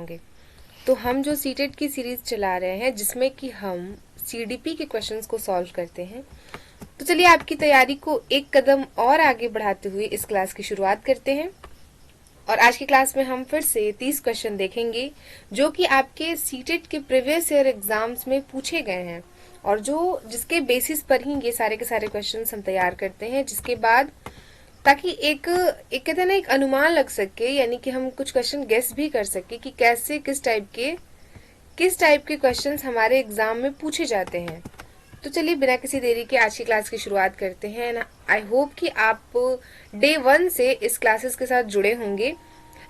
होंगे। तो हम जो सीटेट की सीरीज चला रहे हैं जिसमें कि हम सीडीपी के क्वेश्चंस को सॉल्व करते हैं, तो चलिए आपकी तैयारी को एक कदम और आगे बढ़ाते हुए इस क्लास की शुरुआत करते हैं। और आज की क्लास में हम फिर से 30 क्वेश्चन देखेंगे जो कि आपके सीटेट के प्रीवियस ईयर एग्जाम्स में पूछे गए हैं और जिसके बेसिस पर ही ये सारे के सारे क्वेश्चंस हम तैयार करते हैं, जिसके बाद ताकि एक कहते हैं ना एक अनुमान लग सके, यानी कि हम कुछ क्वेश्चन गेस भी कर सके कि कैसे किस टाइप के क्वेश्चंस हमारे एग्जाम में पूछे जाते हैं। तो चलिए बिना किसी देरी के आज की क्लास की शुरुआत करते हैं। आई होप कि आप डे 1 से इस क्लासेस के साथ जुड़े होंगे।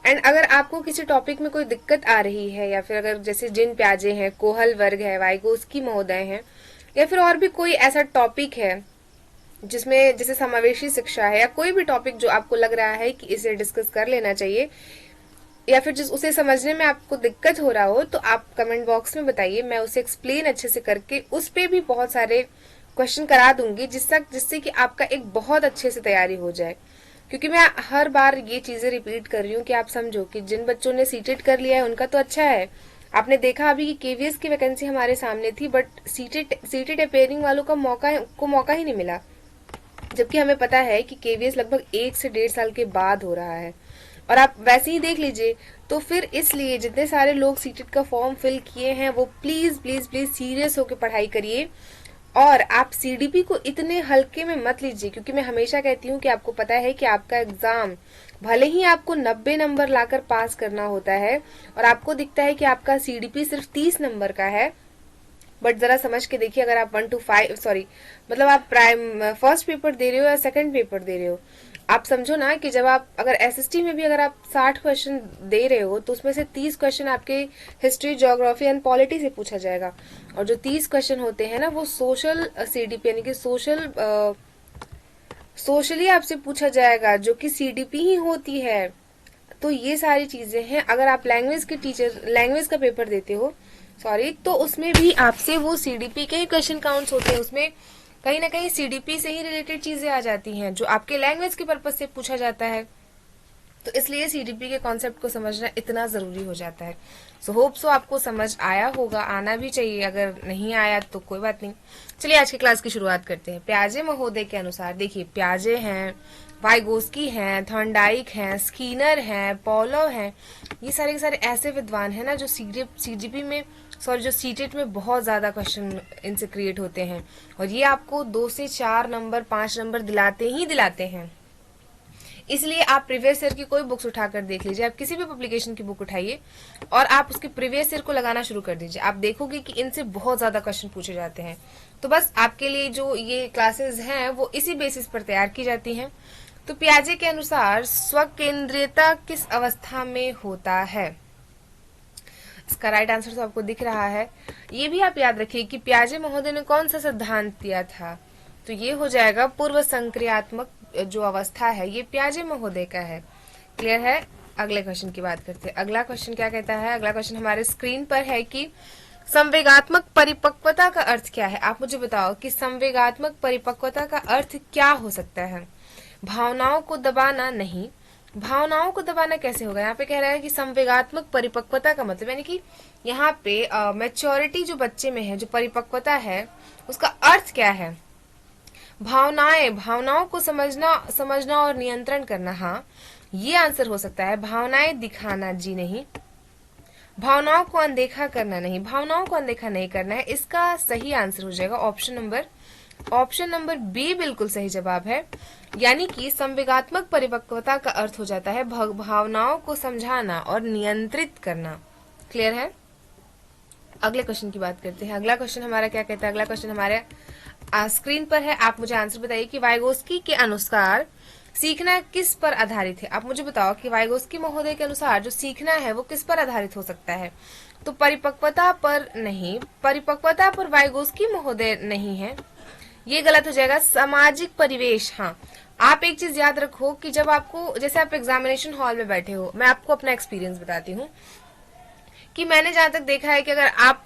एंड अगर आपको किसी टॉपिक में कोई दिक्कत आ रही है, या फिर अगर जैसे जिन प्याजे हैं, कोहल वर्ग है, वाइगोस्की महोदय हैं, या फिर और भी कोई ऐसा टॉपिक है जिसमें जैसे समावेशी शिक्षा है, या कोई भी टॉपिक जो आपको लग रहा है कि इसे डिस्कस कर लेना चाहिए, या फिर जिस उसे समझने में आपको दिक्कत हो रहा हो, तो आप कमेंट बॉक्स में बताइए। मैं उसे एक्सप्लेन अच्छे से करके उस पे भी बहुत सारे क्वेश्चन करा दूंगी जिससे कि आपका एक बहुत अच्छे से तैयारी हो जाए। क्योंकि मैं हर बार ये चीजें रिपीट कर रही हूँ कि आप समझो कि जिन बच्चों ने सीटेट कर लिया है उनका तो अच्छा है। आपने देखा अभी कि केवीएस की वैकेंसी हमारे सामने थी, बट सीटेट अपेयरिंग वालों का मौका ही नहीं मिला, जबकि हमें पता है कि केवीएस लगभग 1 से 1.5 साल के बाद हो रहा है। और आप वैसे ही देख लीजिए, तो फिर इसलिए जितने सारे लोग सीटेट का फॉर्म फिल किए हैं वो प्लीज प्लीज प्लीज सीरियस होकर पढ़ाई करिए। और आप सीडीपी को इतने हल्के में मत लीजिए, क्योंकि मैं हमेशा कहती हूँ कि आपको पता है कि आपका एग्जाम भले ही आपको 90 नंबर लाकर पास करना होता है और आपको दिखता है कि आपका सीडीपी सिर्फ 30 नंबर का है, बट जरा समझ के देखिए, अगर आप 1 to 5 मतलब आप फर्स्ट पेपर दे रहे हो या सेकंड पेपर दे रहे हो, आप समझो ना कि जब आप अगर एसएसटी में भी अगर आप 60 क्वेश्चन दे रहे हो तो उसमें से 30 क्वेश्चन आपके हिस्ट्री, ज्योग्राफी एंड पॉलिटी से पूछा जाएगा। और जो 30 क्वेश्चन होते हैं ना वो सोशल सीडीपी यानी कि सोशली आपसे पूछा जाएगा, जो कि सीडीपी ही होती है। तो ये सारी चीजें हैं। अगर आप लैंग्वेज का पेपर देते हो तो उसमें भी आपसे वो सीडीपी के ही क्वेश्चन काउंट्स होते हैं। उसमें कहीं ना कहीं सीडीपी से ही रिलेटेड चीजें आ जाती हैं जो आपके लैंग्वेज के पर्पज से पूछा जाता है। तो इसलिए सीडीपी के कॉन्सेप्ट को समझना इतना जरूरी हो जाता है। सो आपको समझ आया होगा, आना भी चाहिए, अगर नहीं आया तो कोई बात नहीं। चलिए आज की क्लास की शुरुआत करते हैं। प्याजे महोदय के अनुसार देखिए, प्याजे हैं, वाइगोस्की हैं, थॉर्नडाइक हैं, स्कीनर हैं, पॉलो हैं, ये सारे के सारे ऐसे विद्वान हैं ना जो सीजीपी में जो सीटेट में बहुत ज्यादा क्वेश्चन इनसे क्रिएट होते हैं, और ये आपको 2 से 4 नंबर 5 नंबर दिलाते हैं। इसलिए आप प्रीवियस ईयर की कोई बुक्स उठाकर देख लीजिए, आप किसी भी पब्लिकेशन की बुक उठाइए और आप उसके प्रीवियस ईयर को लगाना शुरू कर दीजिए। आप देखोगे कि इनसे बहुत ज्यादा क्वेश्चन पूछे जाते हैं। तो बस आपके लिए जो ये क्लासेस हैं वो इसी बेसिस पर तैयार की जाती हैं। तो पियाजे के अनुसार स्वकेंद्रीयता किस अवस्था में होता है? इसका राइट आंसर तो आपको दिख रहा है। ये भी आप याद रखिए कि पियाजे महोदय ने कौन सा सिद्धांत दिया था, तो ये हो जाएगा पूर्व संक्रियात्मक जो अवस्था है, ये पियाजे महोदय का है। क्लियर है? अगले क्वेश्चन की बात करते हैं। अगला क्वेश्चन क्या कहता है? अगला क्वेश्चन हमारे स्क्रीन पर है कि संवेगात्मक परिपक्वता का अर्थ क्या है? आप मुझे बताओ कि संवेगात्मक परिपक्वता का अर्थ क्या हो सकता है? भावनाओं को दबाना नहीं। भावनाओं को दबाना कैसे होगा? यहाँ पे कह रहा है कि संवेगात्मक परिपक्वता का मतलब यानी कि यहाँ पे मैच्योरिटी जो बच्चे में है, जो परिपक्वता है, उसका अर्थ क्या है? भावनाओं को समझना और नियंत्रण करना। हाँ, ये आंसर हो सकता है। भावनाएं दिखाना जी नहीं, भावनाओं को अनदेखा करना नहीं, भावनाओं को अनदेखा नहीं करना है। इसका सही आंसर हो जाएगा ऑप्शन नंबर बी बिल्कुल सही जवाब है। यानी कि संवेगात्मक परिपक्वता का अर्थ हो जाता है भावनाओं को समझाना और नियंत्रित करना। क्लियर है? अगले क्वेश्चन की बात करते हैं। अगला क्वेश्चन हमारा क्या कहता है? अगला क्वेश्चन हमारे स्क्रीन पर है। आप मुझे आंसर बताइए कि वाइगोस्की के अनुसार सीखना किस पर आधारित है? आप मुझे बताओ कि वाइगोस्की महोदय के अनुसार जो सीखना है वो किस पर आधारित हो सकता है? तो परिपक्वता पर नहीं, परिपक्वता पर वाइगोस्की महोदय नहीं है, ये गलत हो जाएगा। सामाजिक परिवेश। हाँ, आप एक चीज याद रखो कि जब आपको, जैसे आप एग्जामिनेशन हॉल में बैठे हो, मैं आपको अपना एक्सपीरियंस बताती हूँ कि मैंने जहां तक देखा है कि अगर आप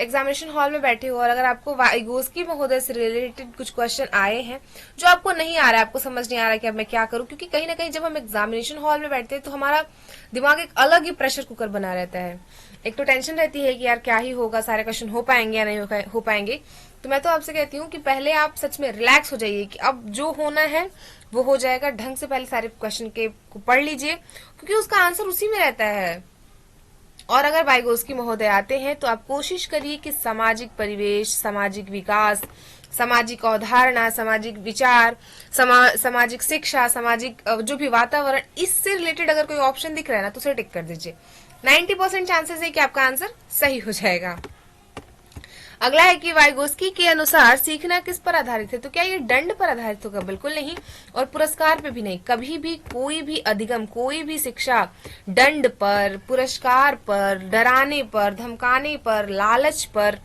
एग्जामिनेशन हॉल में बैठे हो और अगर आपको वाइगोस्की महोदय से रिलेटेड कुछ क्वेश्चन आए हैं जो आपको नहीं आ रहा है, आपको समझ नहीं आ रहा है कि अब मैं क्या करूं, क्योंकि कहीं ना कहीं जब हम एग्जामिनेशन हॉल में बैठते हैं तो हमारा दिमाग एक अलग ही प्रेशर कुकर बना रहता है। एक तो टेंशन रहती है कि यार क्या ही होगा, सारे क्वेश्चन हो पाएंगे या नहीं हो पाएंगे। तो मैं तो आपसे कहती हूँ कि पहले आप सच में रिलैक्स हो जाइए कि अब जो होना है वो हो जाएगा। ढंग से पहले सारे क्वेश्चन के को पढ़ लीजिए, क्योंकि उसका आंसर उसी में रहता है। और अगर वाइगोस्की महोदय आते हैं तो आप कोशिश करिए कि सामाजिक परिवेश, सामाजिक विकास, सामाजिक अवधारणा, सामाजिक विचार, सामाजिक शिक्षा, सामाजिक जो भी वातावरण, इससे रिलेटेड अगर कोई ऑप्शन दिख रहा है ना तो उसे टिक कर दीजिए। 90% चांसेस है कि आपका आंसर सही हो जाएगा। अगला है कि वाइगोस्की के अनुसार सीखना किस पर आधारित है, तो क्या ये दंड पर आधारित होगा? बिल्कुल नहीं, और पुरस्कार पे भी नहीं। कभी भी कोई भी अधिगम, कोई भी शिक्षा दंड पर, पुरस्कार पर, डराने पर, धमकाने पर, लालच पर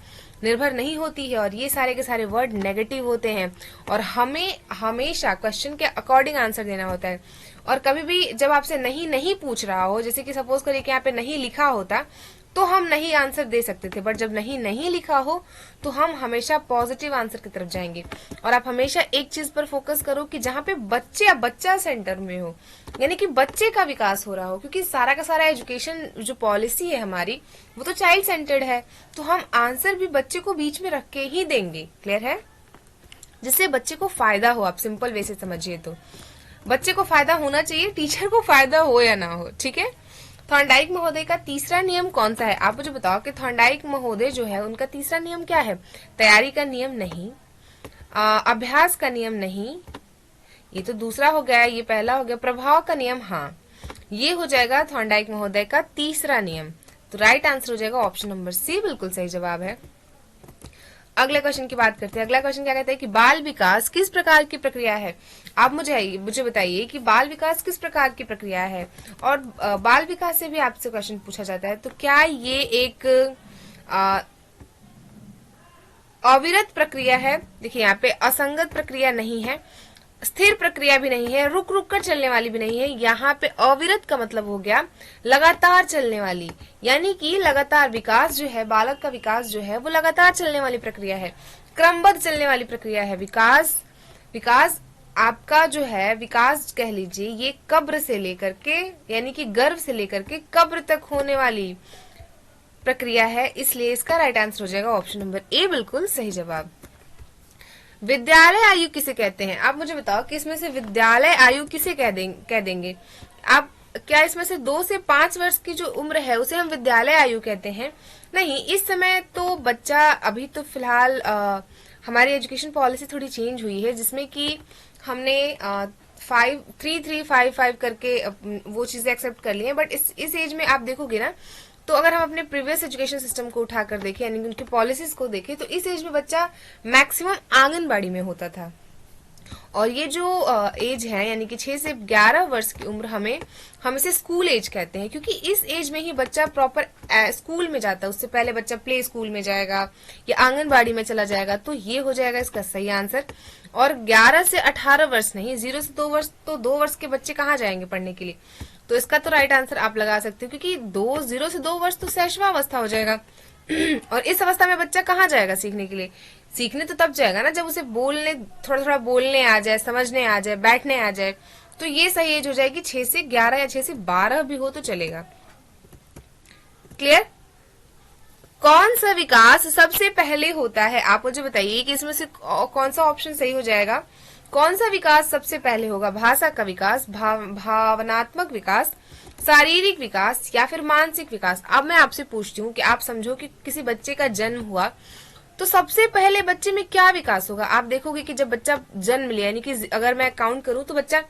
निर्भर नहीं होती है। और ये सारे के सारे वर्ड नेगेटिव होते हैं और हमें हमेशा क्वेश्चन के अकॉर्डिंग आंसर देना होता है। और कभी भी जब आपसे नहीं नहीं पूछ रहा हो, जैसे कि सपोज करिए कि यहाँ पे नहीं लिखा होता तो हम नहीं आंसर दे सकते थे, बट जब नहीं नहीं लिखा हो तो हम हमेशा पॉजिटिव आंसर की तरफ जाएंगे। और आप हमेशा एक चीज पर फोकस करो कि जहां पे बच्चे या बच्चा सेंटर में हो, यानी कि बच्चे का विकास हो रहा हो, क्योंकि सारा का सारा एजुकेशन जो पॉलिसी है हमारी वो तो चाइल्ड सेंटर्ड है। तो हम आंसर भी बच्चे को बीच में रख के ही देंगे। क्लियर है? जिससे बच्चे को फायदा हो। आप सिंपल वे से समझिए तो बच्चे को फायदा होना चाहिए, टीचर को फायदा हो या ना हो। ठीक है? थॉर्नडाइक महोदय का तीसरा नियम कौन सा है? आप मुझे बताओ कि थॉर्नडाइक महोदय जो है उनका तीसरा नियम क्या है? तैयारी का नियम नहीं, अभ्यास का नियम नहीं, ये तो दूसरा हो गया, ये पहला हो गया। प्रभाव का नियम, हाँ, ये हो जाएगा थॉर्नडाइक महोदय का तीसरा नियम। तो राइट आंसर हो जाएगा ऑप्शन नंबर सी, बिल्कुल सही जवाब है। अगले क्वेश्चन की बात करते हैं। अगला क्वेश्चन क्या कहता है कि बाल विकास किस प्रकार की प्रक्रिया है? आप मुझे बताइए कि बाल विकास किस प्रकार की प्रक्रिया है। और बाल विकास से भी आपसे क्वेश्चन पूछा जाता है, तो क्या ये एक अविरत प्रक्रिया है? देखिए यहाँ पे असंगत प्रक्रिया नहीं है, स्थिर प्रक्रिया भी नहीं है, रुक रुक कर चलने वाली भी नहीं है। यहाँ पे अविरत का मतलब हो गया लगातार चलने वाली, यानी कि लगातार विकास जो है, बालक का विकास जो है वो लगातार चलने वाली प्रक्रिया है, क्रमबद्ध चलने वाली प्रक्रिया है। विकास आपका जो है, विकास कह लीजिए, ये कब्र से लेकर के, यानी कि गर्भ से लेकर के कब्र तक होने वाली प्रक्रिया है। इसलिए इसका राइट आंसर हो जाएगा ऑप्शन नंबर ए, बिल्कुल सही जवाब। विद्यालय आयु किसे कहते हैं? आप मुझे बताओ कि इसमें से विद्यालय आयु किसे कह देंगे? आप क्या इसमें से 2 से 5 वर्ष की जो उम्र है उसे हम विद्यालय आयु कहते हैं? नहीं, इस समय तो बच्चा, अभी तो फिलहाल हमारी एजुकेशन पॉलिसी थोड़ी चेंज हुई है, जिसमें कि हमने 5-3-3-5-5 करके वो चीजें एक्सेप्ट कर ली है। बट इस एज में आप देखोगे ना, तो अगर हम अपने प्रीवियस एजुकेशन सिस्टम को उठाकर देखें, यानी उनकी पॉलिसीज को देखें, तो इस एज में बच्चा मैक्सिमम आंगनबाड़ी में होता था। और ये जो एज है, यानी कि 6 से 11 वर्ष की उम्र, हम इसे स्कूल एज कहते हैं, क्योंकि इस एज में ही बच्चा प्रॉपर स्कूल में जाता है। उससे पहले बच्चा प्ले स्कूल में जाएगा या आंगनबाड़ी में चला जाएगा। तो ये हो जाएगा इसका सही आंसर। और 11 से 18 वर्ष नहीं, 0 से 2 वर्ष, तो 2 वर्ष के बच्चे कहाँ जाएंगे पढ़ने के लिए? तो इसका तो राइट आंसर आप लगा सकते हो, क्योंकि 0 से 2 वर्ष तो शैशवावस्था हो जाएगा। और इस अवस्था में बच्चा कहाँ जाएगा सीखने के लिए? सीखने तो तब जाएगा ना जब उसे थोड़ा थोड़ा बोलने आ जाए, समझने आ जाए, बैठने आ जाए। तो ये सही एज हो जाएगी 6 से 11 या 6 से 12 भी हो तो चलेगा। क्लियर? कौन सा विकास सबसे पहले होता है? आप मुझे बताइए कि इसमें से कौन सा ऑप्शन सही हो जाएगा। कौन सा विकास सबसे पहले होगा? भाषा का विकास, भावनात्मक विकास, शारीरिक विकास, या फिर मानसिक विकास? अब मैं आपसे पूछती हूँ कि आप समझो कि किसी बच्चे का जन्म हुआ तो सबसे पहले बच्चे में क्या विकास होगा? आप देखोगे कि जब बच्चा जन्म लिया, यानी कि अगर मैं काउंट करूं तो बच्चा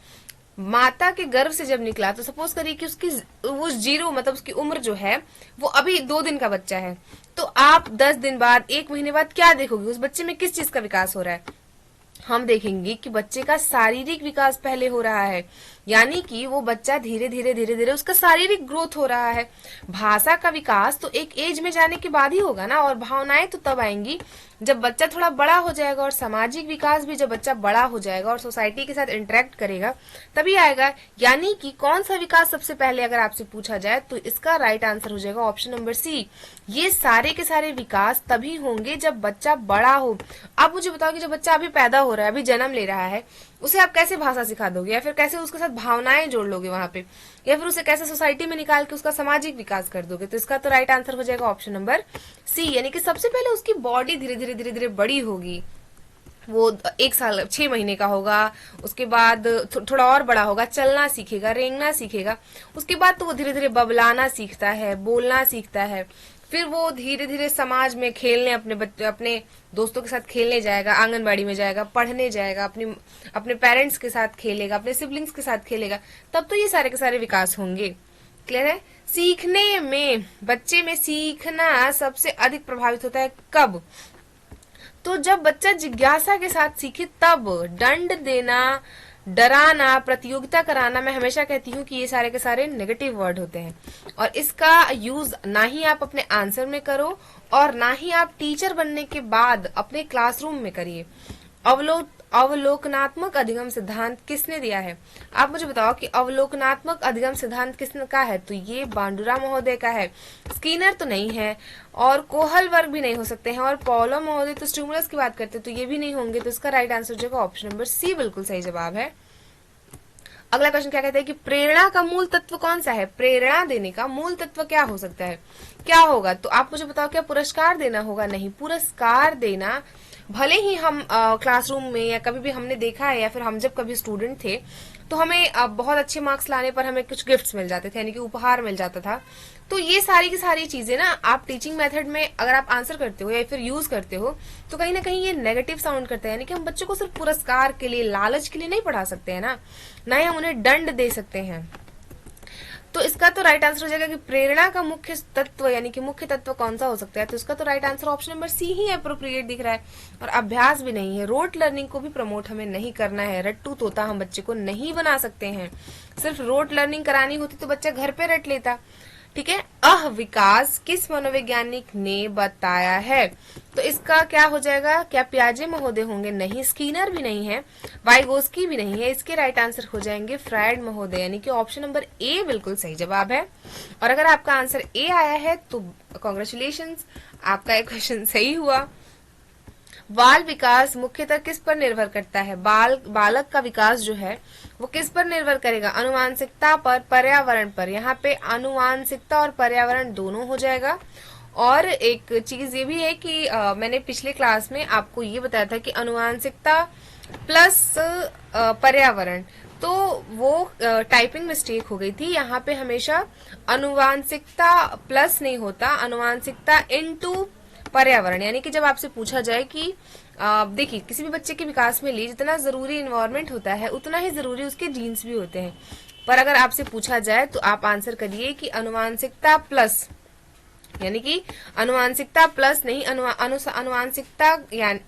माता के गर्भ से जब निकला, तो सपोज करिए कि उसकी वो 0 मतलब उसकी उम्र जो है वो अभी 2 दिन का बच्चा है, तो आप 10 दिन बाद, 1 महीने बाद क्या देखोगे? उस बच्चे में किस चीज का विकास हो रहा है? हम देखेंगे कि बच्चे का शारीरिक विकास पहले हो रहा है, यानी कि वो बच्चा धीरे धीरे धीरे धीरे उसका शारीरिक ग्रोथ हो रहा है। भाषा का विकास तो एक एज में जाने के बाद ही होगा ना, और भावनाएं तो तब आएंगी जब बच्चा थोड़ा बड़ा हो जाएगा, और सामाजिक विकास भी जब बच्चा बड़ा हो जाएगा और सोसाइटी के साथ इंटरेक्ट करेगा तभी आएगा। यानी कि कौन सा विकास सबसे पहले अगर आपसे पूछा जाए तो इसका राइट आंसर हो जाएगा ऑप्शन नंबर सी। ये सारे के सारे विकास तभी होंगे जब बच्चा बड़ा हो। आप मुझे बताओ कि जब बच्चा अभी पैदा हो रहा है, अभी जन्म ले रहा है, उसे आप कैसे भाषा सिखा दोगे, या फिर कैसे उसके साथ भावनाएं जोड़ लोगे वहां पे, या फिर उसे कैसे सोसाइटी में निकाल के उसका सामाजिक विकास कर दोगे। तो इसका तो राइट आंसर हो जाएगा ऑप्शन नंबर सी, यानी कि सबसे पहले उसकी बॉडी धीरे धीरे धीरे धीरे बड़ी होगी। वो 1 साल 6 महीने का होगा, उसके बाद थोड़ा और बड़ा होगा, चलना सीखेगा, रेंगना सीखेगा, उसके बाद तो वो धीरे धीरे बबलाना सीखता है, बोलना सीखता है, फिर वो धीरे धीरे समाज में खेलने, अपने दोस्तों के साथ खेलने जाएगा, आंगनबाड़ी में जाएगा, पढ़ने जाएगा, अपने पेरेंट्स के साथ खेलेगा, अपने सिबलिंग्स के साथ खेलेगा, तब तो ये सारे के सारे विकास होंगे। क्लियर है? सीखने में, बच्चे में सीखना सबसे अधिक प्रभावित होता है कब? तो जब बच्चा जिज्ञासा के साथ सीखे तब। दंड देना, डराना, प्रतियोगिता कराना, मैं हमेशा कहती हूँ कि ये सारे के सारे नेगेटिव वर्ड होते हैं, और इसका यूज ना ही आप अपने आंसर में करो और ना ही आप टीचर बनने के बाद अपने क्लासरूम में करिए। अवलोकनात्मक अधिगम सिद्धांत किसने दिया है? आप मुझे बताओ कि अवलोकनात्मक अधिगम सिद्धांत किसने का है? तो ये बांडुरा महोदय का है, स्कीनर तो नहीं है, और कोहल वर्ग भी नहीं हो सकते हैं, और पॉलो महोदय तो स्टिमुलस की बात करते हैं, तो ये भी नहीं होंगे। तो इसका राइट आंसर जो है ऑप्शन नंबर सी बिल्कुल सही जवाब है। अगला क्वेश्चन क्या कहता है कि प्रेरणा का मूल तत्व कौन सा है? प्रेरणा देने का मूल तत्व क्या हो सकता है, क्या होगा? तो आप मुझे बताओ, क्या पुरस्कार देना होगा? नहीं, पुरस्कार देना, भले ही हम क्लासरूम में या कभी भी हमने देखा है, या फिर हम जब कभी स्टूडेंट थे तो हमें बहुत अच्छे मार्क्स लाने पर हमें कुछ गिफ्ट्स मिल जाते थे, यानी कि उपहार मिल जाता था। तो ये सारी की सारी चीजें ना आप टीचिंग मेथड में अगर आप आंसर करते हो या फिर यूज करते हो तो कहीं ना कहीं ये नेगेटिव साउंड करता है, यानी कि हम बच्चों को सिर्फ पुरस्कार के लिए, लालच के लिए नहीं पढ़ा सकते हैं ना ही हम उन्हें दंड दे सकते हैं। तो इसका तो राइट आंसर हो जाएगा कि प्रेरणा का मुख्य तत्व, यानी कि मुख्य तत्व कौन सा हो सकता है? तो इसका तो right answer option number C ही अप्रोप्रिएट दिख रहा है। और अभ्यास भी नहीं है, रोट लर्निंग को भी प्रमोट हमें नहीं करना है। रट्टू तोता हम बच्चे को नहीं बना सकते हैं। सिर्फ रोट लर्निंग करानी होती तो बच्चा घर पे रट लेता। ठीक है, विकास किस मनोवैज्ञानिक ने बताया है? तो इसका क्या हो जाएगा? क्या पियाजे महोदय होंगे? नहीं, स्कीनर भी नहीं है, वाइगोस्की भी नहीं है। इसके राइट आंसर हो जाएंगे फ्रायड महोदय, यानी कि ऑप्शन नंबर ए बिल्कुल सही जवाब है। और अगर आपका आंसर ए आया है तो कॉन्ग्रेचुलेशंस, आपका एक क्वेश्चन सही हुआ। बाल विकास मुख्यतः किस पर निर्भर करता है? बालक का विकास जो है वो किस पर निर्भर करेगा? अनुवांशिकता पर, पर्यावरण पर। यहाँ पे अनुवांशिकता और पर्यावरण दोनों हो जाएगा। और एक चीज ये भी है कि मैंने पिछले क्लास में आपको ये बताया था कि अनुवांशिकता प्लस पर्यावरण, तो वो टाइपिंग मिस्टेक हो गई थी। यहाँ पे हमेशा अनुवांशिकता प्लस नहीं होता, अनुवांशिकता इनटू पर्यावरण। यानी कि जब आपसे पूछा जाए कि देखिए, किसी भी बच्चे के विकास में लिए जितना जरूरी इन्वायरमेंट होता है उतना ही जरूरी उसके जीन्स भी होते हैं। पर अगर आपसे पूछा जाए तो आप आंसर करिए कि अनुवांशिकता प्लस, यानी कि अनुवांशिकता प्लस नहीं, अनुवांशिकता यानी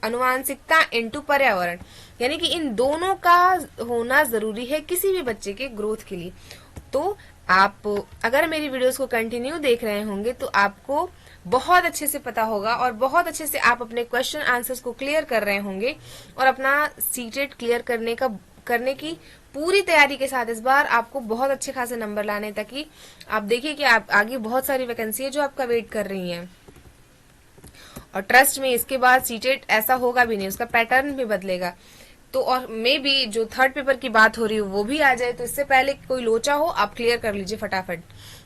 अनुवांशिकता इनटू पर्यावरण, यानी कि इन दोनों का होना जरूरी है किसी भी बच्चे के ग्रोथ के लिए। तो आप अगर मेरी वीडियोस को कंटिन्यू देख रहे होंगे तो आपको बहुत अच्छे से पता होगा और बहुत अच्छे से आप अपने क्वेश्चन आंसर्स को क्लियर कर रहे होंगे और अपना सीटेट क्लियर करने की पूरी तैयारी के साथ इस बार आपको बहुत अच्छे खासे नंबर लाने, ताकि आप देखिए कि आप आगे बहुत सारी वैकेंसी है जो आपका वेट कर रही हैं। और ट्रस्ट में इसके बाद सीटेट ऐसा होगा भी नहीं, उसका पैटर्न भी बदलेगा। तो और मे भी जो थर्ड पेपर की बात हो रही है वो भी आ जाए, तो इससे पहले कोई लोचा हो आप क्लियर कर लीजिए फटाफट।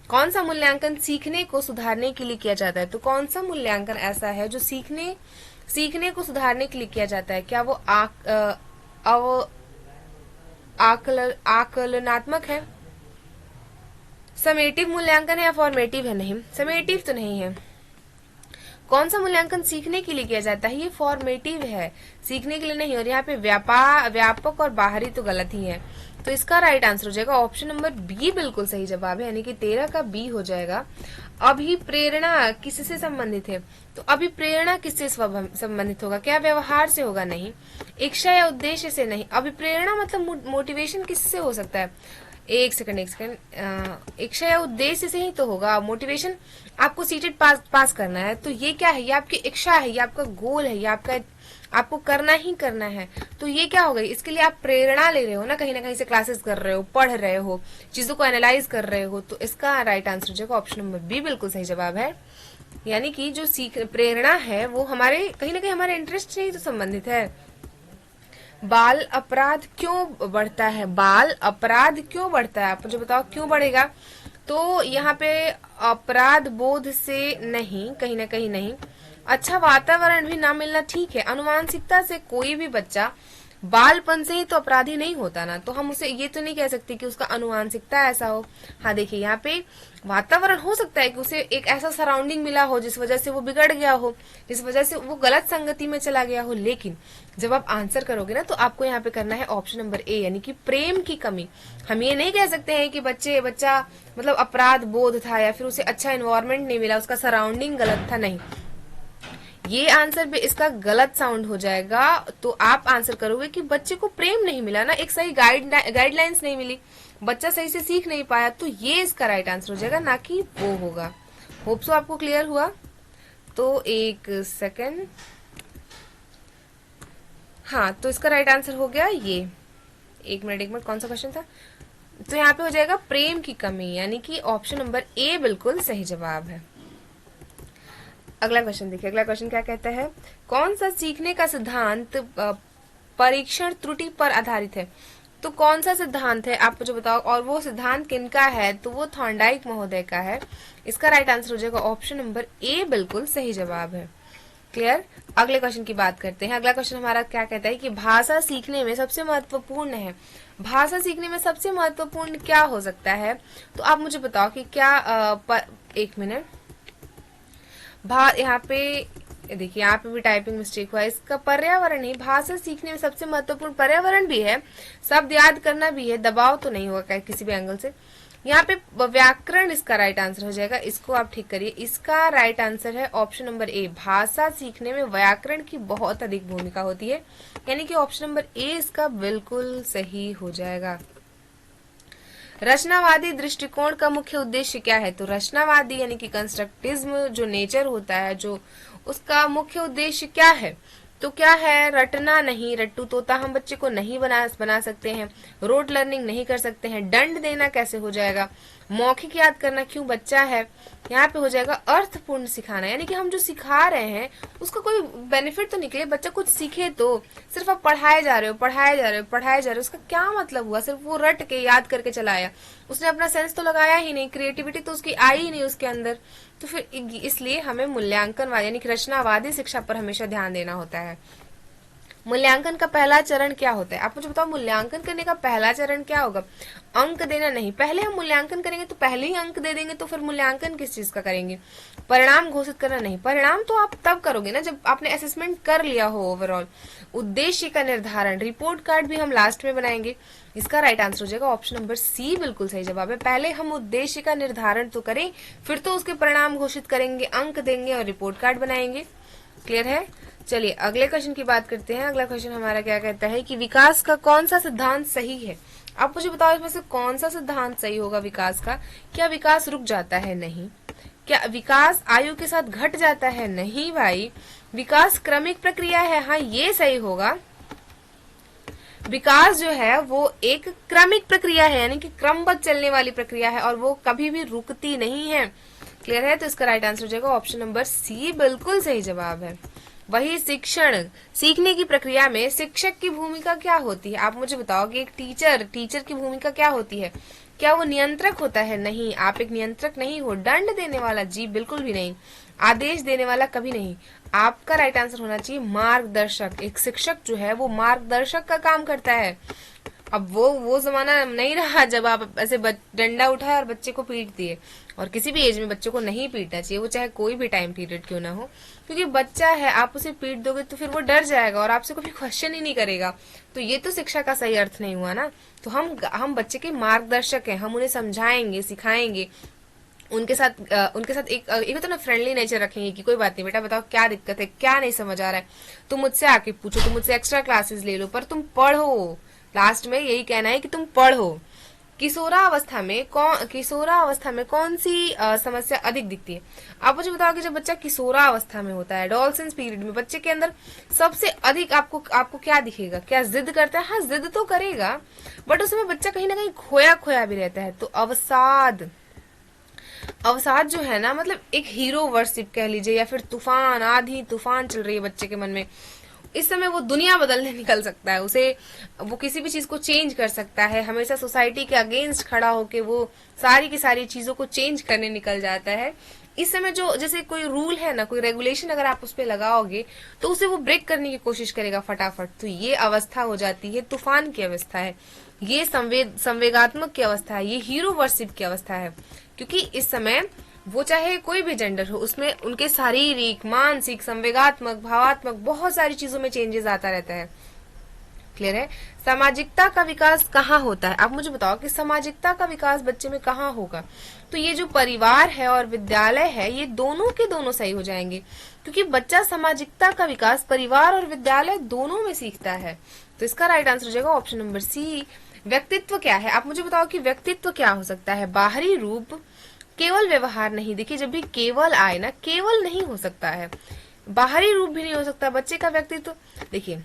कौन सा मूल्यांकन सीखने को सुधारने के लिए किया जाता है? तो कौन सा मूल्यांकन ऐसा है जो सीखने को सुधारने के लिए किया जाता है? क्या वो आकलनात्मक है, समेटिव मूल्यांकन है या फॉर्मेटिव है? नहीं, समेटिव तो नहीं है। कौन सा मूल्यांकन सीखने के लिए किया जाता है? ये फॉर्मेटिव है, सीखने के लिए नहीं। और यहाँ पे व्यापक और बाहरी तो गलत ही है। तो इसका राइट आंसर हो जाएगा ऑप्शन नंबर बी बिल्कुल सही जवाब है, यानी कि 13 का बी हो जाएगा। अभिप्रेरणा किससे संबंधित है? तो अभिप्रेरणा किससे संबंधित होगा? क्या व्यवहार से होगा? नहीं। इच्छा या उद्देश्य से नहीं। अभिप्रेरणा मतलब मोटिवेशन किससे हो सकता है? एक सेकंड इच्छा या उद्देश्य से ही तो होगा। मोटिवेशन आपको सीटेड पास करना है, तो ये क्या है? ये आपकी इच्छा है, ये आपका गोल है, ये आपको करना ही करना है। तो ये क्या हो गई? इसके लिए आप प्रेरणा ले रहे हो ना कहीं से क्लासेस कर रहे हो, पढ़ रहे हो, चीजों को एनालाइज कर रहे हो। तो इसका राइट आंसर हो जाएगा ऑप्शन नंबर बी बिल्कुल सही जवाब है। यानी कि जो प्रेरणा है वो हमारे कहीं ना कहीं हमारे इंटरेस्ट से ही तो संबंधित है। बाल अपराध क्यों बढ़ता है? बाल अपराध क्यों बढ़ता है? आप मुझे बताओ क्यों बढ़ेगा? तो यहाँ पे अपराध बोध से नहीं, कहीं ना कहीं नहीं। अच्छा वातावरण भी ना मिलना ठीक है। अनुमानसिकता से कोई भी बच्चा बालपन से ही तो अपराधी नहीं होता ना, तो हम उसे ये तो नहीं कह सकते कि उसका अनुवांशिकता ऐसा हो। हाँ देखिए, यहाँ पे वातावरण हो सकता है कि उसे एक ऐसा सराउंडिंग मिला हो जिस वजह से वो बिगड़ गया हो, जिस वजह से वो गलत संगति में चला गया हो। लेकिन जब आप आंसर करोगे ना, तो आपको यहाँ पे करना है ऑप्शन नंबर ए, यानी कि प्रेम की कमी। हम ये नहीं कह सकते हैं कि बच्चा मतलब अपराध बोध था या फिर उसे अच्छा एनवायरमेंट नहीं मिला, उसका सराउंडिंग गलत था, नहीं। ये आंसर भी इसका गलत साउंड हो जाएगा। तो आप आंसर करोगे कि बच्चे को प्रेम नहीं मिला ना, एक सही गाइडलाइंस नहीं मिली, बच्चा सही से सीख नहीं पाया। तो ये इसका राइट आंसर हो जाएगा, ना कि वो होगा। होप सो आपको क्लियर हुआ। तो एक सेकेंड, हाँ, तो इसका राइट आंसर हो गया ये। एक मिनट, कौन सा क्वेश्चन था? तो यहाँ पे हो जाएगा प्रेम की कमी, यानी कि ऑप्शन नंबर ए बिल्कुल सही जवाब है। अगला क्वेश्चन देखिए, अगला क्वेश्चन क्या कहता है? कौन सा सीखने का सिद्धांत परीक्षण त्रुटि पर आधारित है? तो कौन सा सिद्धांत है आप मुझे बताओ, और वो सिद्धांत किनका है? तो वो थॉर्नडाइक महोदय का है। इसका राइट आंसर हो जाएगा ऑप्शन नंबर ए बिल्कुल सही जवाब है। क्लियर? अगले क्वेश्चन की बात करते हैं। अगला क्वेश्चन हमारा क्या कहता है कि भाषा सीखने में सबसे महत्वपूर्ण है। भाषा सीखने में सबसे महत्वपूर्ण क्या हो सकता है? तो आप मुझे बताओ कि क्या एक मिनट, यहाँ पे देखिए, यहाँ पे भी टाइपिंग मिस्टेक हुआ है। इसका पर्यावरण ही भाषा सीखने में सबसे महत्वपूर्ण पर्यावरण भी है, शब्द याद करना भी है, दबाव तो नहीं होगा किसी भी एंगल से। यहाँ पे व्याकरण इसका राइट आंसर हो जाएगा, इसको आप ठीक करिए। इसका राइट आंसर है ऑप्शन नंबर ए, भाषा सीखने में व्याकरण की बहुत अधिक भूमिका होती है, यानी कि ऑप्शन नंबर ए इसका बिल्कुल सही हो जाएगा। रचनावादी दृष्टिकोण का मुख्य उद्देश्य क्या है? तो रचनावादी यानी कि कंस्ट्रक्टिज्म जो नेचर होता है, जो उसका मुख्य उद्देश्य क्या है? तो क्या है? रटना नहीं, रट्टू तोता हम बच्चे को नहीं बना सकते हैं, रोड लर्निंग नहीं कर सकते हैं, दंड देना कैसे हो जाएगा, मौखिक याद करना क्यों बच्चा है, यहाँ पे हो जाएगा अर्थपूर्ण सिखाना, यानी कि हम जो सिखा रहे हैं उसका कोई बेनिफिट तो निकले, बच्चा कुछ सीखे। तो सिर्फ आप पढ़ाए जा रहे हो, उसका क्या मतलब हुआ? सिर्फ वो रट के याद करके चलाया, उसने अपना सेंस तो लगाया ही नहीं, क्रिएटिविटी तो उसकी आई ही नहीं उसके अंदर। तो फिर इसलिए हमें मूल्यांकन यानी कि रचनावादी शिक्षा पर हमेशा ध्यान देना होता है। मूल्यांकन का पहला चरण क्या होता है? आप मुझे बताओ, मूल्यांकन करने का पहला चरण क्या होगा? अंक देना नहीं। पहले हम मूल्यांकन करेंगे तो पहले ही अंक दे देंगे, तो फिर मूल्यांकन किस चीज का करेंगे? परिणाम घोषित करना नहीं। परिणाम तो आप तब करोगे ना जब आपने असेसमेंट कर लिया हो ओवरऑल। उद्देश्य का निर्धारण, रिपोर्ट कार्ड भी हम लास्ट में बनाएंगे। इसका राइट आंसर हो जाएगा ऑप्शन नंबर सी बिल्कुल सही जवाब है। पहले हम उद्देश्य का निर्धारण तो करें, फिर तो उसके परिणाम घोषित करेंगे, अंक देंगे और रिपोर्ट कार्ड बनाएंगे। क्लियर है? चलिए अगले क्वेश्चन की बात करते हैं। अगला क्वेश्चन हमारा क्या कहता है कि विकास का कौन सा सिद्धांत सही है? आप मुझे बताओ इसमें से कौन सा सिद्धांत सही होगा विकास का? क्या विकास रुक जाता है? नहीं। क्या विकास आयु के साथ घट जाता है? नहीं भाई। विकास क्रमिक प्रक्रिया है, हाँ ये सही होगा। विकास जो है वो एक क्रमिक प्रक्रिया है, यानी कि क्रमबद्ध चलने वाली प्रक्रिया है और वो कभी भी रुकती नहीं है। क्लियर है? तो इसका राइट आंसर हो जाएगा ऑप्शन नंबर सी बिल्कुल सही जवाब है। वही शिक्षण, सीखने की प्रक्रिया में शिक्षक की भूमिका क्या होती है? आप मुझे बताओ कि एक टीचर की भूमिका क्या होती है? क्या वो नियंत्रक होता है? नहीं, आप एक नियंत्रक नहीं हो। दंड देने वाला? जी बिल्कुल भी नहीं। आदेश देने वाला? कभी नहीं। आपका राइट आंसर होना चाहिए मार्गदर्शक। एक शिक्षक जो है वो मार्गदर्शक का काम करता है। अब वो जमाना नहीं रहा जब आप ऐसे डंडा उठाए और बच्चे को पीट दिए। और किसी भी एज में बच्चों को नहीं पीटना चाहिए, वो चाहे कोई भी टाइम पीरियड क्यों ना हो, क्योंकि बच्चा है, आप उसे पीट दोगे तो फिर वो डर जाएगा और आपसे कभी क्वेश्चन ही नहीं करेगा। तो ये तो शिक्षा का सही अर्थ नहीं हुआ ना। तो हम बच्चे के मार्गदर्शक हैं, हम उन्हें समझाएंगे, सिखाएंगे, उनके साथ एक होता ना फ्रेंडली नेचर रखेंगे कि कोई बात नहीं बेटा, बताओ क्या दिक्कत है, क्या नहीं समझ आ रहा है, तुम मुझसे आके पूछो, तुम मुझसे एक्स्ट्रा क्लासेस ले लो, पर तुम पढ़ो। लास्ट में यही कहना है कि तुम पढ़ो। किशोरावस्था में कौन सी समस्या अधिक दिखती है? आप मुझे बताओ कि जब बच्चा किशोरावस्था में होता है, एडोलसेंस पीरियड में, बच्चे के अंदर सबसे अधिक आपको क्या दिखेगा? क्या जिद करता है? हाँ, जिद तो करेगा, बट उसमें बच्चा कहीं ना कहीं खोया खोया भी रहता है। तो अवसाद जो है ना, मतलब एक हीरो वर्शिप कह लीजिए, या फिर तूफान, आधी तूफान चल रही है बच्चे के मन में, इस समय वो दुनिया बदलने निकल सकता है, वो किसी भी चीज को चेंज कर सकता है, हमेशा सोसाइटी के अगेंस्ट खड़ा होके वो सारी की सारी चीजों को चेंज करने निकल जाता है। इस समय जो जैसे कोई रूल है ना, कोई रेगुलेशन अगर आप उस पर लगाओगे तो उसे वो ब्रेक करने की कोशिश करेगा फटाफट। तो ये अवस्था हो जाती है तूफान की अवस्था है, ये संवेगात्मक की अवस्था है, ये हीरो वर्शिप की अवस्था है, क्योंकि इस समय वो चाहे कोई भी जेंडर हो, उसमें उनके शारीरिक, मानसिक, संवेगात्मक, भावात्मक बहुत सारी चीजों में चेंजेस आता रहता है। क्लियर है? सामाजिकता का विकास कहाँ होता है? आप मुझे बताओ कि सामाजिकता का विकास बच्चे में कहाँ होगा? तो ये जो परिवार है और विद्यालय है, ये दोनों के दोनों सही हो जाएंगे, क्योंकि बच्चा सामाजिकता का विकास परिवार और विद्यालय दोनों में सीखता है। तो इसका राइट आंसर हो जाएगा ऑप्शन नंबर सी। व्यक्तित्व क्या है? आप मुझे बताओ कि व्यक्तित्व क्या हो सकता है? बाहरी रूप, केवल व्यवहार नहीं। देखिए, जब भी केवल आए ना, केवल नहीं हो सकता है, बाहरी रूप भी नहीं हो सकता बच्चे का व्यक्तित्व। देखिए,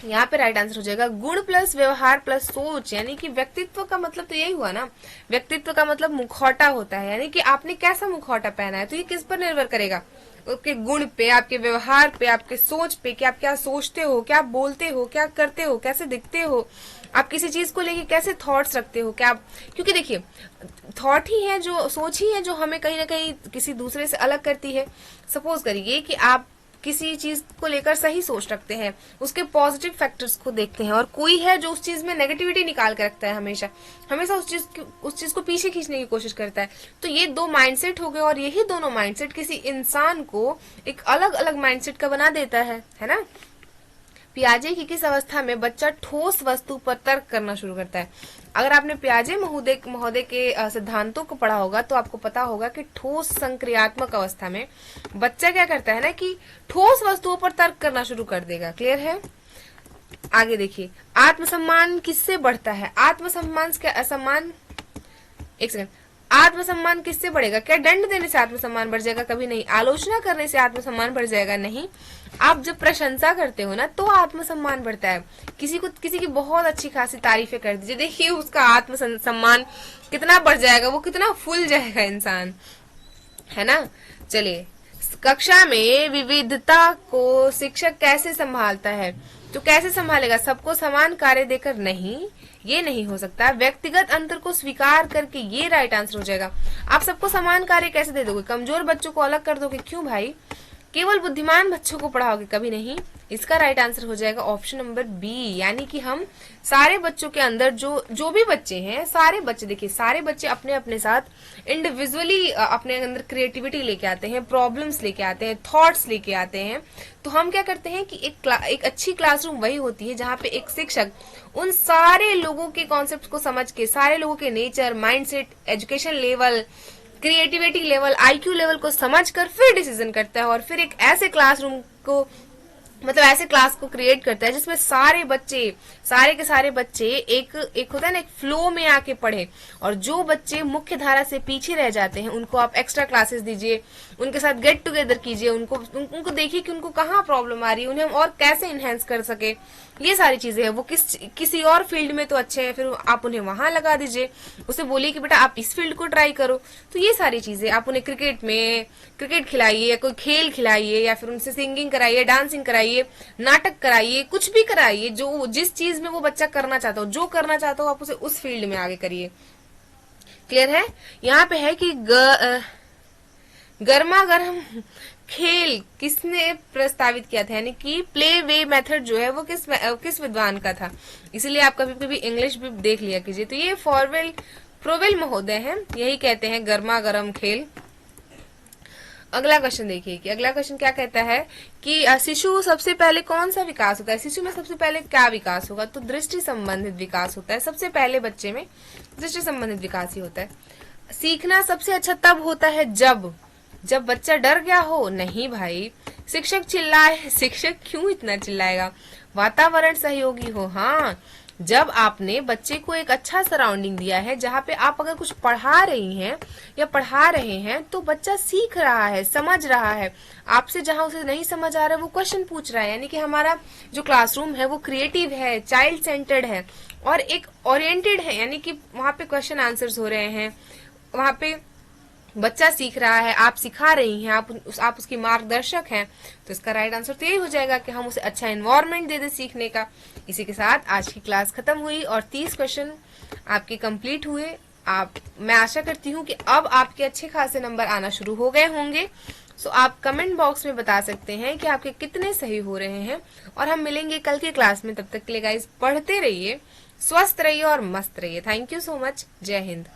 यहाँ पे राइट आंसर हो जाएगा गुण प्लस व्यवहार प्लस सोच, यानी कि व्यक्तित्व का मतलब तो यही हुआ ना। व्यक्तित्व का मतलब मुखौटा होता है, यानी कि आपने कैसा मुखौटा पहना है, तो ये किस पर निर्भर करेगा? आपके गुण पे, आपके व्यवहार पे, आपके सोच पे, कि आप क्या सोचते हो, क्या बोलते हो, क्या करते हो, कैसे दिखते हो, आप किसी चीज को लेके कैसे थॉट्स रखते हो, क्या क्योंकि देखिए, थॉट ही है जो, सोच ही है जो हमें कहीं ना कहीं किसी दूसरे से अलग करती है। सपोज करिए कि आप किसी चीज को लेकर सही सोच रखते हैं, उसके पॉजिटिव फैक्टर्स को देखते हैं, और कोई है जो उस चीज में नेगेटिविटी निकाल के रखता है, हमेशा हमेशा उस चीज को पीछे खींचने की कोशिश करता है। तो ये दो माइंडसेट हो गए, और यही दोनों माइंडसेट किसी इंसान को एक अलग अलग माइंडसेट का बना देता है ना। पियाजे की किस अवस्था में बच्चा ठोस वस्तु पर तर्क करना शुरू करता है? अगर आपने पियाजे महोदय के सिद्धांतों को पढ़ा होगा तो आपको पता होगा कि ठोस संक्रियात्मक अवस्था में बच्चा क्या करता है ना, कि ठोस वस्तुओं पर तर्क करना शुरू कर देगा। क्लियर है? आगे देखिए, आत्मसम्मान किससे बढ़ता है? आत्मसम्मान के असम्मान, एक सेकंड, आत्मसम्मान किससे बढ़ेगा? क्या दंड देने से आत्मसम्मान बढ़ जाएगा? कभी नहीं। आलोचना करने से आत्मसम्मान बढ़ जाएगा? नहीं। आप जब प्रशंसा करते हो ना, तो आत्मसम्मान बढ़ता है। किसी की बहुत अच्छी खासी तारीफें कर दीजिए, देखिए उसका आत्मसम्मान कितना बढ़ जाएगा, वो कितना फूल जाएगा इंसान, है ना। चलिए, कक्षा में विविधता को शिक्षक कैसे संभालता है? तो कैसे संभालेगा? सबको समान कार्य देकर? नहीं, ये नहीं हो सकता। व्यक्तिगत अंतर को स्वीकार करके, ये राइट आंसर हो जाएगा। आप सबको समान कार्य कैसे दे दोगे? कमजोर बच्चों को अलग कर दोगे? क्यों भाई? केवल बुद्धिमान बच्चों को पढ़ाओगे? कभी नहीं। इसका राइट आंसर हो जाएगा ऑप्शन नंबर बी, यानी कि हम सारे बच्चों के अंदर जो भी बच्चे हैं, सारे बच्चे, देखिए सारे बच्चे अपने अपने साथ इंडिविजुअली अपने अंदर क्रिएटिविटी लेके आते हैं, प्रॉब्लम्स लेके आते हैं, थॉट्स लेके आते हैं। तो हम क्या करते हैं कि एक अच्छी क्लासरूम वही होती है जहाँ पे एक शिक्षक उन सारे लोगों के कॉन्सेप्ट को समझ के, सारे लोगों के nature, mindset, education level, creativity level, IQ level को समझकर फिर डिसीजन करता है, और फिर एक ऐसे क्लासरूम को, मतलब ऐसे क्लास को क्रिएट करता है जिसमें सारे के सारे बच्चे एक होता है ना, एक फ्लो में आके पढ़े। और जो बच्चे मुख्य धारा से पीछे रह जाते हैं उनको आप एक्स्ट्रा क्लासेस दीजिए, उनके साथ गेट टुगेदर कीजिए, उनको देखिए कि उनको कहाँ प्रॉब्लम आ रही है, उन्हें और कैसे इनहेंस कर सके। ये सारी चीजें हैं। वो किसी और फील्ड में तो अच्छे हैं, फिर आप उन्हें वहां लगा दीजिए, उसे बोलिए कि बेटा आप इस फील्ड को ट्राई करो। तो ये सारी चीजें आप उन्हें क्रिकेट खिलाइए, या कोई खेल खिलाइए, या फिर उनसे सिंगिंग कराइए, डांसिंग कराइए, नाटक कराइए, कुछ भी कराइए, जो जिस चीज में वो बच्चा करना चाहता हो, जो करना चाहता हो, आप उसे उस फील्ड में आगे करिए। क्लियर है? यहाँ पे है कि गर्मा गर्म खेल किसने प्रस्तावित किया था, यानी कि प्ले वे मेथड जो है वो किस विद्वान का था। इसीलिए आप कभी कभी इंग्लिश भी देख लिया कीजिए। तो ये फ्रोवेल महोदय हैं, यही कहते हैं गर्मा गर्म खेल। अगला क्वेश्चन देखिए कि अगला क्वेश्चन क्या कहता है कि शिशु सबसे पहले कौन सा विकास होता है, शिशु में सबसे पहले क्या विकास होगा, तो दृष्टि संबंधित विकास होता है। सबसे पहले बच्चे में दृष्टि संबंधित विकास ही होता है। सीखना सबसे अच्छा तब होता है जब बच्चा डर गया हो, नहीं भाई। शिक्षक चिल्लाए, शिक्षक क्यों इतना चिल्लाएगा। वातावरण सहयोगी हो, हाँ, जब आपने बच्चे को एक अच्छा सराउंडिंग दिया है, जहाँ पे आप अगर कुछ पढ़ा रही हैं या पढ़ा रहे हैं तो बच्चा सीख रहा है, समझ रहा है। आपसे जहाँ उसे नहीं समझ आ रहा है वो क्वेश्चन पूछ रहा है, यानी कि हमारा जो क्लासरूम है वो क्रिएटिव है, चाइल्ड सेंटर्ड है और एक ओरिएंटेड है, यानी कि वहाँ पे क्वेश्चन आंसर्स हो रहे हैं, वहाँ पे बच्चा सीख रहा है, आप सिखा रही हैं, आप उसकी मार्गदर्शक हैं। तो इसका राइट आंसर तो यही हो जाएगा कि हम उसे अच्छा एनवायरनमेंट दे दे सीखने का। इसी के साथ आज की क्लास खत्म हुई और 30 क्वेश्चन आपके कंप्लीट हुए। मैं आशा करती हूँ कि अब आपके अच्छे खासे नंबर आना शुरू हो गए होंगे। सो आप कमेंट बॉक्स में बता सकते हैं कि आपके कितने सही हो रहे हैं और हम मिलेंगे कल की क्लास में। तब तक के लिए गाइस पढ़ते रहिए, स्वस्थ रहिए और मस्त रहिए। Thank you so much. जय हिंद।